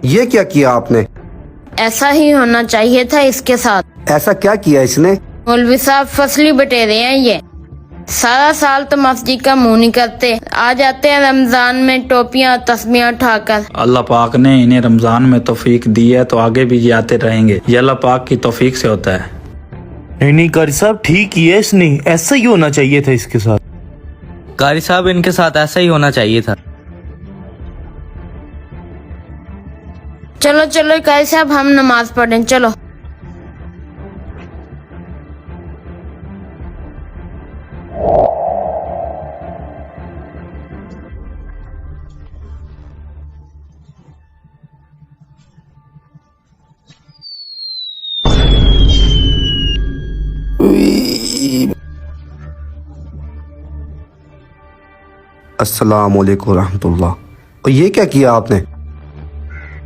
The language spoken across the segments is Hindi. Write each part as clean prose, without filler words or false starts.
ये क्या किया आपने? ऐसा ही होना चाहिए था इसके साथ। ऐसा क्या किया इसने? मौलवी साहब फसली बटेरे हैं ये। सारा साल तो मस्जिद का मुंह नहीं करते, आ जाते हैं रमजान में टोपियां तस्बियां उठाकर। अल्लाह पाक ने इन्हें रमजान में तौफीक दी है तो आगे भी ये आते रहेंगे। ये अल्लाह पाक की तौफीक से होता है। नहीं कारी साहब, ठीक ही है इसने, ऐसा ही होना चाहिए था इसके साथ। कारी साहब इनके साथ ऐसा ही होना चाहिए था। चलो चलो कारी साहब, हम नमाज पढ़ें, चलो। अस्सलामुअलैकुम रहमतुल्लाह। और ये क्या किया आपने?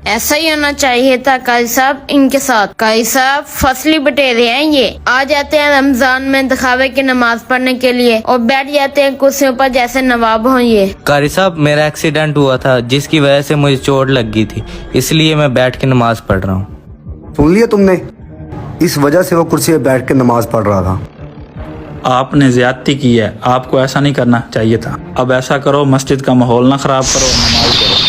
ऐसा ही होना चाहिए था कारी साहब इनके साथ। कारी साहब फसली बटेरे हैं ये, आ जाते हैं रमजान में दिखावे की नमाज पढ़ने के लिए और बैठ जाते हैं कुर्सियों पर जैसे नवाब हों ये। कारी साहब मेरा एक्सीडेंट हुआ था जिसकी वजह से मुझे चोट लग गई थी, इसलिए मैं बैठ के नमाज पढ़ रहा हूँ। सुन लिया तुमने? इस वजह से वो कुर्सी पे बैठ के नमाज पढ़ रहा था। आपने ज्यादती की है, आपको ऐसा नहीं करना चाहिए था। अब ऐसा करो, मस्जिद का माहौल ना खराब करो, नमाज करो।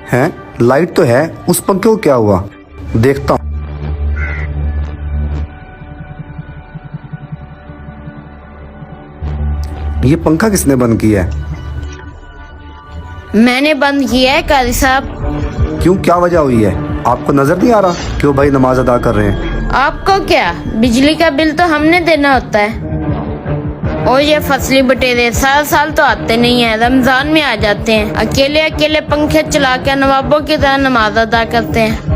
हैं? लाइट तो है, उस पंखे को क्या हुआ? देखता हूँ। ये पंखा किसने बंद किया है? मैंने बंद किया है कारी साहब। क्यों, क्या वजह हुई है? आपको नजर नहीं आ रहा कि वो भाई नमाज अदा कर रहे हैं? आपको क्या, बिजली का बिल तो हमने देना होता है। और ये फसली बटेरे साल साल तो आते नहीं है, रमजान में आ जाते हैं, अकेले अकेले पंखे चला के नवाबों की तरह नमाज अदा करते हैं।